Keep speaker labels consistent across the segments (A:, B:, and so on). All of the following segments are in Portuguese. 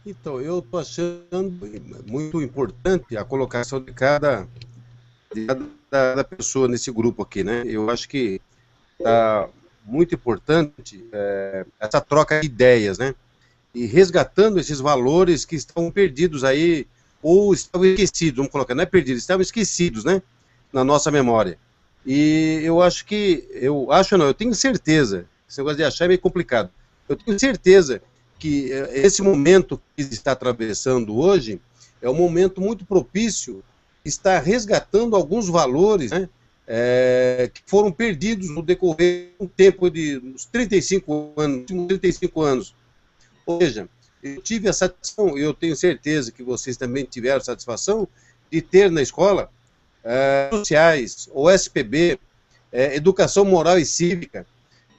A: Então, eu estou achando muito importante a colocação de cada pessoa nesse grupo aqui, né? Eu acho que está muito importante essa troca de ideias, né? E resgatando esses valores que estão perdidos aí, ou estavam esquecidos, vamos colocar, não é perdidos, estavam esquecidos, né? Na nossa memória. E eu tenho certeza, esse negócio de achar é meio complicado, eu tenho certeza que esse momento que está atravessando hoje é um momento muito propício, está resgatando alguns valores, né, que foram perdidos no decorrer de um tempo de uns 35 anos, 35 anos. Ou seja, eu tive a satisfação, eu tenho certeza que vocês também tiveram a satisfação de ter na escola sociais, o SPB, educação moral e cívica.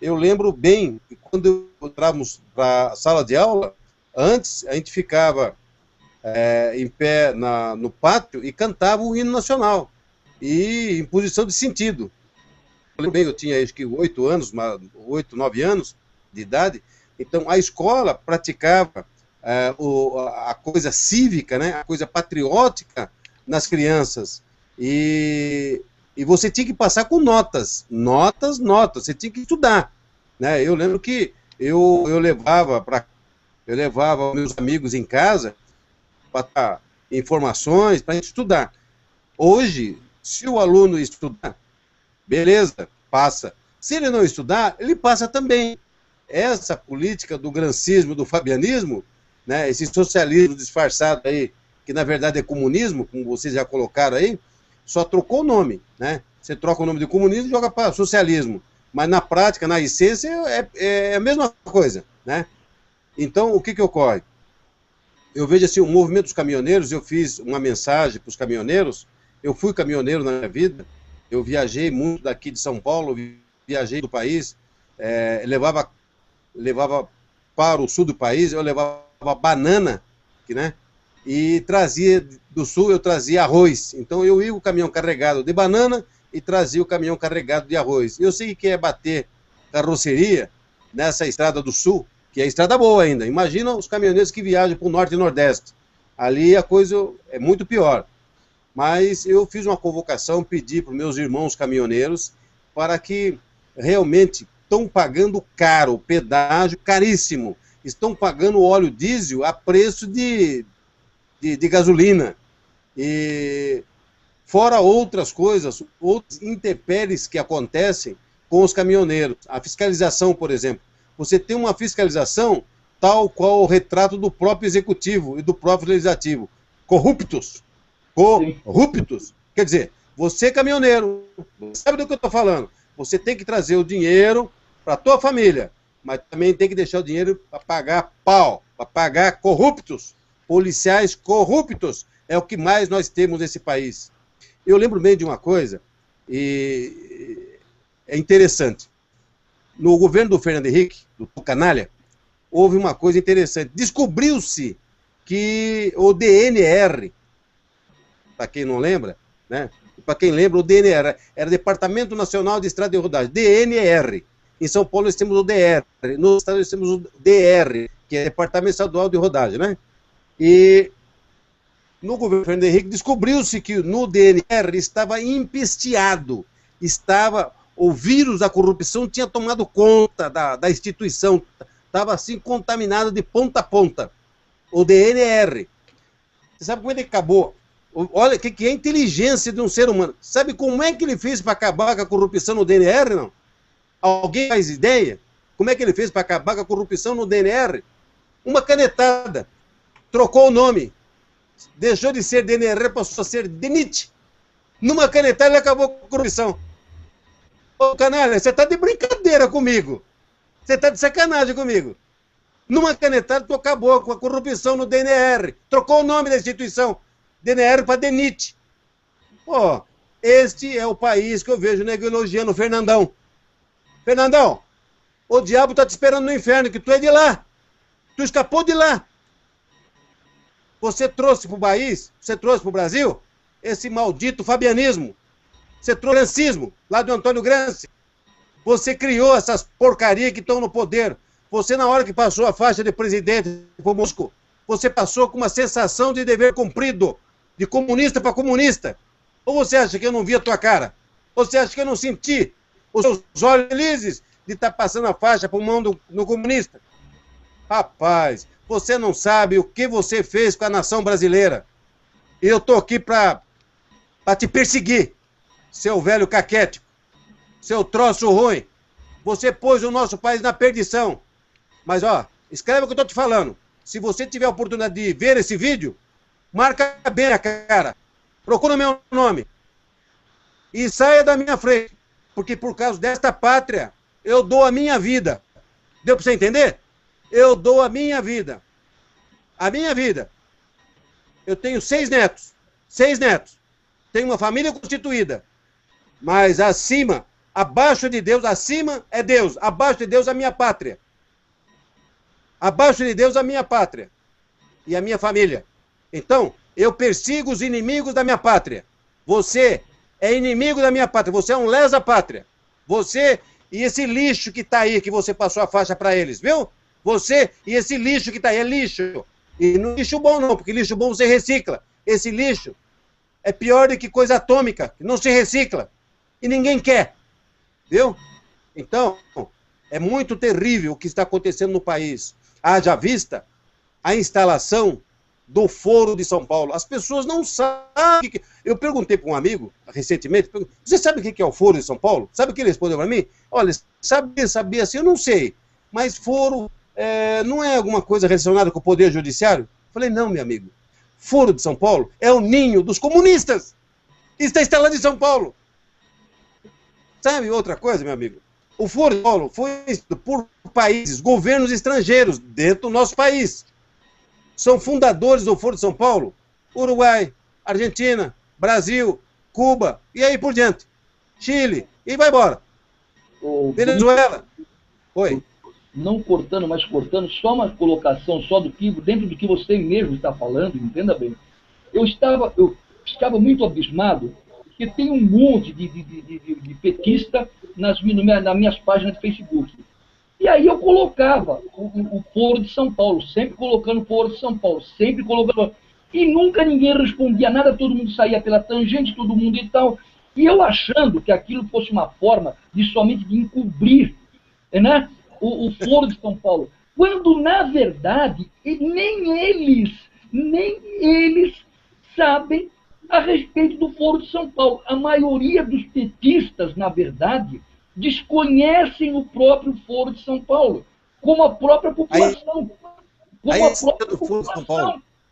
A: Eu lembro bem que quando entrávamos para a sala de aula, antes a gente ficava em pé no pátio e cantava o hino nacional, e em posição de sentido. Eu lembro bem, eu tinha acho que 8 anos, 8, 9 anos de idade, então a escola praticava a coisa cívica, né, a coisa patriótica nas crianças, e você tinha que passar com notas, você tinha que estudar, né? Eu lembro que eu levava meus amigos em casa para dar informações, para a gente estudar. Hoje, se o aluno estudar, beleza, passa. Se ele não estudar, ele passa também. Essa política do grancismo, do fabianismo, né, esse socialismo disfarçado aí, que na verdade é comunismo, como vocês já colocaram aí, só trocou o nome, né? Você troca o nome de comunismo e joga para socialismo. Mas na prática, na essência, é a mesma coisa, né? Então, o que ocorre? Eu vejo assim, o movimento dos caminhoneiros, eu fiz uma mensagem para os caminhoneiros, eu fui caminhoneiro na minha vida, eu viajei muito daqui de São Paulo, viajei do país, levava para o sul do país, eu levava banana, né? E trazia do sul, eu trazia arroz. Então eu ia o caminhão carregado de banana e trazia o caminhão carregado de arroz. Eu sei que é bater carroceria nessa estrada do sul, que é estrada boa ainda. Imagina os caminhoneiros que viajam para o norte e nordeste. Ali a coisa é muito pior. Mas eu fiz uma convocação, pedi para os meus irmãos caminhoneiros para que realmente estão pagando caro, pedágio caríssimo, estão pagando óleo diesel a preço de gasolina. E fora outras coisas, outras intempéries que acontecem com os caminhoneiros. A fiscalização, por exemplo. Você tem uma fiscalização tal qual o retrato do próprio executivo e do próprio legislativo. Corruptos. Corruptos. Quer dizer, você caminhoneiro, sabe do que eu estou falando. Você tem que trazer o dinheiro para a tua família, mas também tem que deixar o dinheiro para pagar pau, para pagar corruptos, policiais corruptos. É o que mais nós temos nesse país. Eu lembro bem de uma coisa, e é interessante. No governo do Fernando Henrique, do Canalha, houve uma coisa interessante. Descobriu-se que o DNR, para quem não lembra, né? Para quem lembra, o DNR era Departamento Nacional de Estrada e Rodagem, DNR. Em São Paulo nós temos o DR, nos Estados Unidos temos o DR, que é Departamento Estadual de Rodagem, né? E no governo Fernando Henrique descobriu-se que no DNR estava empesteado, o vírus da corrupção tinha tomado conta da instituição, estava assim contaminado de ponta a ponta. O DNR. Você sabe como é que acabou? Olha, o que é a inteligência de um ser humano? Sabe como é que ele fez para acabar com a corrupção no DNR, não? Alguém faz ideia? Como é que ele fez para acabar com a corrupção no DNR? Uma canetada. Trocou o nome. Deixou de ser DNR, passou a ser DENIT. Numa canetada ele acabou com a corrupção. Ô, canalha, você está de brincadeira comigo. Você está de sacanagem comigo. Numa canetada tu acabou com a corrupção no DNR. Trocou o nome da instituição. DNR para DENIT. Pô, este é o país que eu vejo nego elogiando o Fernandão. Fernandão, o diabo está te esperando no inferno, que tu é de lá. Tu escapou de lá. Você trouxe para o país, você trouxe para o Brasil, esse maldito fabianismo. Você trouxe o grancismo, lá do Antônio Gramsci. Você criou essas porcarias que estão no poder. Você, na hora que passou a faixa de presidente para o Mosco, você passou com uma sensação de dever cumprido, de comunista para comunista. Ou você acha que eu não vi a tua cara? Ou você acha que eu não senti os seus olhos felizes de estar passando a faixa para o mão do comunista? Rapaz, você não sabe o que você fez com a nação brasileira. E eu estou aqui para te perseguir, seu velho caquético, seu troço ruim. Você pôs o nosso país na perdição. Mas, ó, escreve o que eu estou te falando. Se você tiver a oportunidade de ver esse vídeo, marca bem a cara. Procura meu nome. E saia da minha frente. Porque por causa desta pátria, eu dou a minha vida. Deu para você entender? Eu dou a minha vida. A minha vida. Eu tenho 6 netos. 6 netos. Tenho uma família constituída. Mas acima, abaixo de Deus, acima é Deus. Abaixo de Deus, a minha pátria. Abaixo de Deus, a minha pátria. E a minha família. Então, eu persigo os inimigos da minha pátria. Você é inimigo da minha pátria. Você é um lesa-pátria. Você e esse lixo que está aí, que você passou a faixa para eles, viu? Você e esse lixo que está aí, é lixo. E não é lixo bom não, porque lixo bom você recicla. Esse lixo é pior do que coisa atômica, que não se recicla. E ninguém quer. Viu? Então, é muito terrível o que está acontecendo no país. Haja vista a instalação do Foro de São Paulo. As pessoas não sabem. Eu perguntei para um amigo, recentemente, você sabe o que é o Foro de São Paulo? Sabe o que ele respondeu para mim? Olha, sabia assim, eu não sei. Mas foro não é alguma coisa relacionada com o Poder Judiciário? Falei, não, meu amigo. Foro de São Paulo é o ninho dos comunistas. Está instalado em São Paulo. Sabe outra coisa, meu amigo? O Foro de São Paulo foi por países, governos estrangeiros dentro do nosso país. São fundadores do Foro de São Paulo, Uruguai, Argentina, Brasil, Cuba, e aí por diante. Chile, e vai embora. Venezuela. Oi.
B: Não cortando, mas cortando, só uma colocação só dentro do que você mesmo está falando, entenda bem. Eu estava muito abismado, porque tem um monte de petista nas minhas páginas de Facebook. E aí eu colocava o Foro de São Paulo, sempre colocando o Foro de São Paulo, sempre colocando. E nunca ninguém respondia nada, todo mundo saía pela tangente, todo mundo e tal. E eu achando que aquilo fosse uma forma somente de encobrir, né, o Foro de São Paulo. Quando, na verdade, nem eles sabem a respeito do Foro de São Paulo. A maioria dos petistas, na verdade, desconhecem o próprio Foro de São Paulo, como a própria população.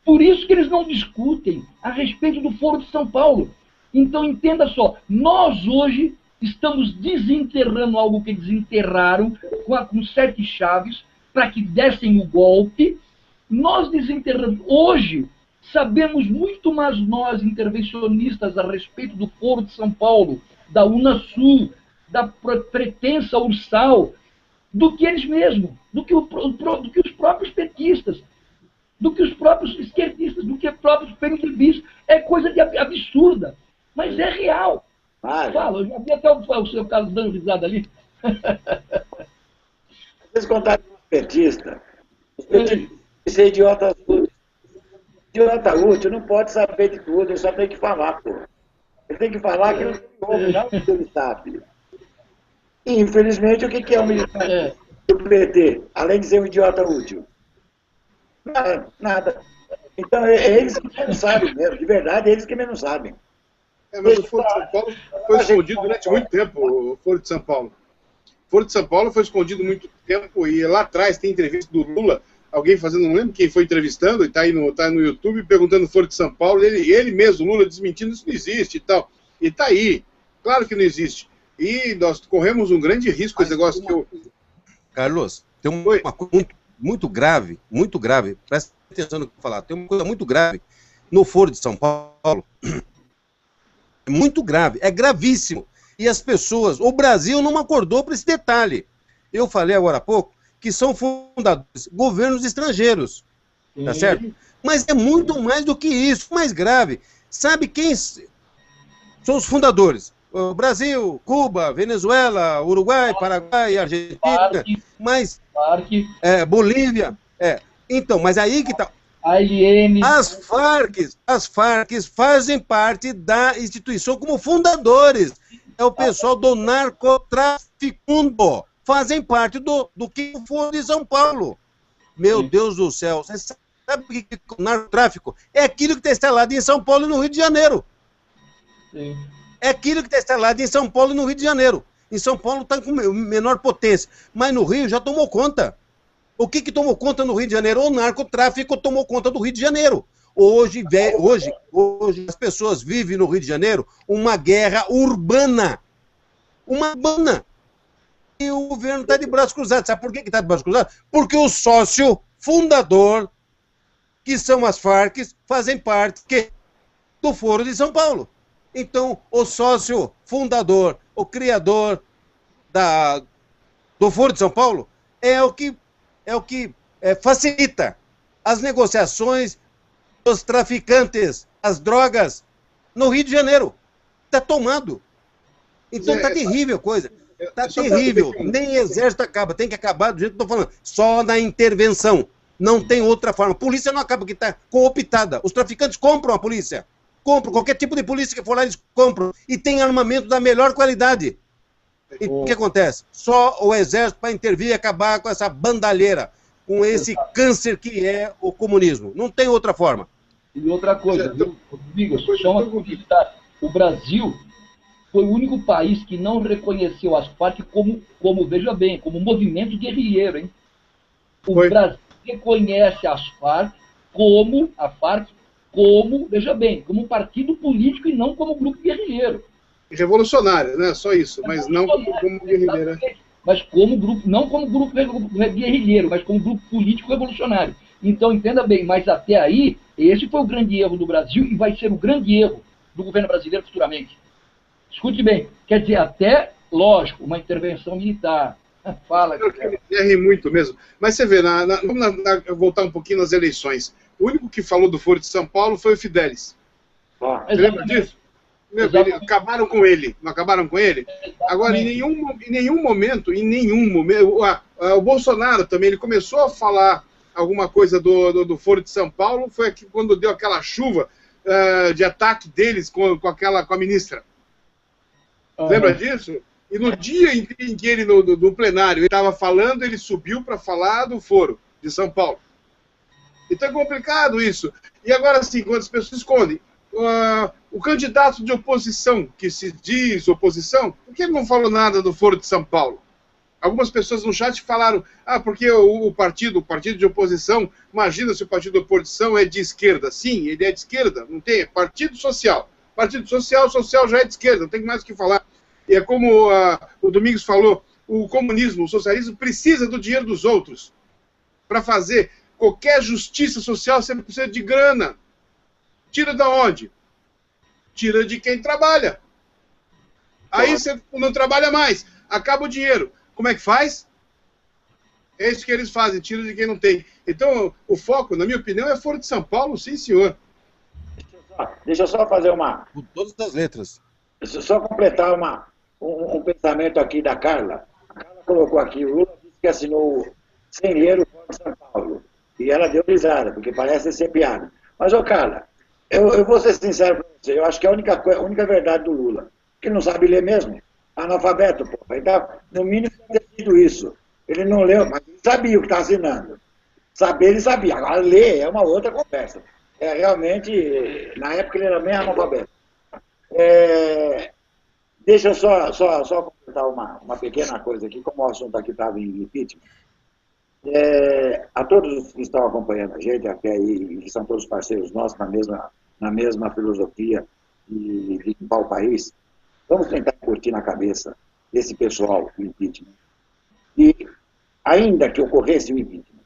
B: Por isso que eles não discutem a respeito do Foro de São Paulo. Então, entenda só, nós hoje estamos desenterrando algo que desenterraram com 7 chaves para que dessem o golpe. Nós desenterramos. Hoje, sabemos muito mais nós, intervencionistas, a respeito do Foro de São Paulo, da Unasul, da pretensa Ursal, do que eles mesmos, do que os próprios petistas, do que os próprios esquerdistas, do que os próprios PMDBistas. É coisa de absurda, mas é real. Fala, eu já vi até o seu Carlos dando risada ali.
C: Vocês contaram com os petistas. Os petistas são idiotas úteis. Idiota útil não pode saber de tudo, ele só tem que falar, pô. Ele tem que falar que ele ouve, não que ele sabe. E, infelizmente, o que é o militante do PT, além de ser um idiota útil? Nada. Então, é eles que menos sabem mesmo, de verdade, é eles que menos sabem.
D: Mas o Foro de São Paulo foi escondido durante muito tempo, o Foro de São Paulo. O Foro de São Paulo foi escondido muito tempo, e lá atrás tem entrevista do Lula, alguém fazendo, não lembro quem foi entrevistando, e está aí no YouTube, perguntando o Foro de São Paulo, ele mesmo, Lula, desmentindo, isso não existe e tal. E está aí, claro que não existe. E nós corremos um grande risco com esse negócio que eu...
A: Carlos, tem uma coisa muito grave, presta atenção no que eu vou falar, tem uma coisa muito grave no Foro de São Paulo, é muito grave, é gravíssimo, e as pessoas, o Brasil não acordou para esse detalhe. Eu falei agora há pouco que são fundadores, governos estrangeiros, tá certo? Mas é muito mais do que isso, mais grave. Sabe quem são os fundadores? O Brasil, Cuba, Venezuela, Uruguai, Paraguai, Argentina, mas Bolívia. Então, mas aí que tá.
B: a Eliene...
A: As Farc fazem parte da instituição como fundadores. É o pessoal do narcotráfico. Fazem parte do que for de São Paulo. Meu Deus do céu. Você sabe o que é o narcotráfico? É aquilo que está instalado em São Paulo e no Rio de Janeiro.
B: Sim.
A: É aquilo que está instalado em São Paulo e no Rio de Janeiro. Em São Paulo está com menor potência. Mas no Rio já tomou conta. O que tomou conta no Rio de Janeiro? O narcotráfico tomou conta do Rio de Janeiro. Hoje as pessoas vivem no Rio de Janeiro uma guerra urbana. Uma urbana. E o governo está de braços cruzados. Sabe por que está de braços cruzados? Porque o sócio fundador, que são as Farc, fazem parte do Foro de São Paulo. Então, o sócio fundador, o criador do Foro de São Paulo, é o que facilita as negociações dos traficantes, as drogas, no Rio de Janeiro. Está tomado. Então está terrível a coisa. Está terrível. Nem exército acaba. Tem que acabar do jeito que eu estou falando. Só na intervenção. Não tem outra forma. A polícia não acaba, porque está cooptada. Os traficantes compram a polícia. Compram. Qualquer tipo de polícia que for lá, eles compram. E tem armamento da melhor qualidade. E o que acontece? Só o exército para intervir e acabar com essa bandalheira, com esse câncer que é o comunismo. Não tem outra forma.
B: E outra coisa, Rodrigo, só uma curiosidade. O Brasil foi o único país que não reconheceu as Farc como veja bem, como movimento guerrilheiro, hein? O Brasil reconhece as Farc como veja bem, como partido político e não como grupo guerrilheiro.
D: Revolucionário, né? Só isso, mas não como guerrilheiro.
B: Mas como grupo, não como grupo guerrilheiro, mas como grupo político revolucionário. Então, entenda bem, mas até aí, esse foi o grande erro do Brasil e vai ser o grande erro do governo brasileiro futuramente. Escute bem, quer dizer, até, lógico, uma intervenção militar. Fala.
D: Eu errei muito mesmo. Mas você vê, vamos voltar um pouquinho nas eleições. O único que falou do Foro de São Paulo foi o Fidelis. Você lembra disso? Acabaram com ele, não acabaram com ele? Agora, em nenhum momento, o Bolsonaro também, ele começou a falar alguma coisa do Foro de São Paulo, foi aqui quando deu aquela chuva de ataque deles com a ministra. Lembra disso? E no dia em que ele, no plenário, ele estava falando, ele subiu para falar do Foro de São Paulo. Então é complicado isso. E agora sim, quando as pessoas escondem, o candidato de oposição, que se diz oposição, por que ele não falou nada do Foro de São Paulo? Algumas pessoas no chat falaram, porque o partido de oposição, imagina se o partido de oposição é de esquerda. Sim, ele é de esquerda, não tem, é partido social. Partido social já é de esquerda, não tem mais o que falar. E é como o Domingos falou, o comunismo, o socialismo precisa do dinheiro dos outros. Para fazer qualquer justiça social, você precisa de grana. Tira da onde? Tira de quem trabalha. Aí você não trabalha mais, acaba o dinheiro. Como é que faz? É isso que eles fazem, tira de quem não tem. Então, o foco, na minha opinião, é Foro de São Paulo, sim, senhor.
C: Deixa eu só fazer uma...
A: Com todas as letras.
C: Deixa eu só completar um pensamento aqui da Carla. A Carla colocou aqui, o Lula disse que assinou sem ler o Foro de São Paulo. E ela deu risada, porque parece ser piada. Mas, Carla, eu vou ser sincero para você, eu acho que a única verdade do Lula, que ele não sabe ler mesmo, analfabeto, pô. Então, no mínimo, ter sido isso. Ele não leu, mas ele sabia o que está assinando. Saber, ele sabia. Agora, ler é uma outra conversa. Realmente, na época, ele era bem analfabeto. Deixa eu só comentar uma pequena coisa aqui, como o assunto aqui estava em impeachment. A todos que estão acompanhando a gente, até aí, que são todos parceiros nossos na mesma filosofia de limpar o país, vamos tentar curtir na cabeça desse pessoal o impeachment. E, ainda que ocorresse o impeachment,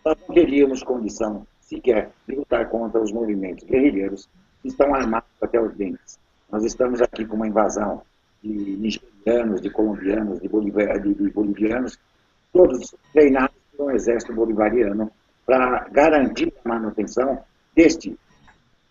C: nós não teríamos condição sequer de lutar contra os movimentos guerrilheiros que estão armados até os dentes. Nós estamos aqui com uma invasão de nigerianos, de colombianos, de bolivianos, todos treinados por um exército bolivariano para garantir a manutenção deste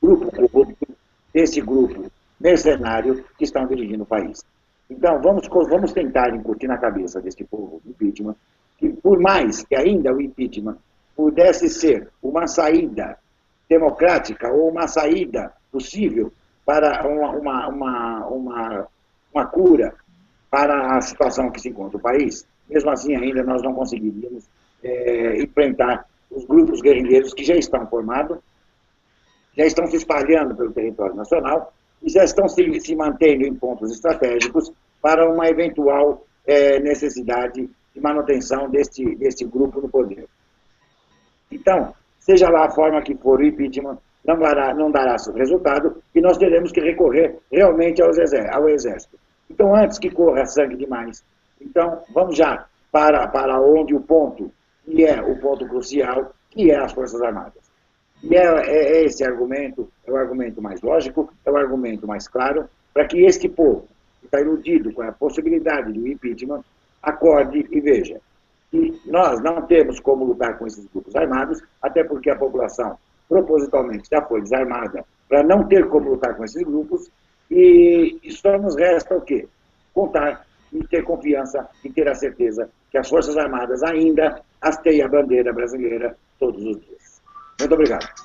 C: grupo corrupto, desse grupo mercenário que estão dirigindo o país. Então, vamos tentar incutir na cabeça deste povo o impeachment, que por mais que ainda o impeachment pudesse ser uma saída democrática ou uma saída possível para uma cura para a situação que se encontra o país, mesmo assim ainda nós não conseguiríamos enfrentar os grupos guerrilheiros que já estão formados, já estão se espalhando pelo território nacional e já estão se mantendo em pontos estratégicos para uma eventual necessidade de manutenção deste grupo no poder. Então, seja lá a forma que for o impeachment, não dará resultado e nós teremos que recorrer realmente ao Exército. Então, antes que corra sangue demais, então vamos já para onde o ponto, que é o ponto crucial, que é as Forças Armadas. E esse argumento é o argumento mais lógico, é o argumento mais claro, para que este povo, que está iludido com a possibilidade do impeachment, acorde e veja que nós não temos como lutar com esses grupos armados, até porque a população propositalmente já foi desarmada para não ter como lutar com esses grupos, e só nos resta o quê? Contar e ter confiança e ter a certeza que as Forças Armadas ainda hasteiam a bandeira brasileira todos os dias. Muito obrigado.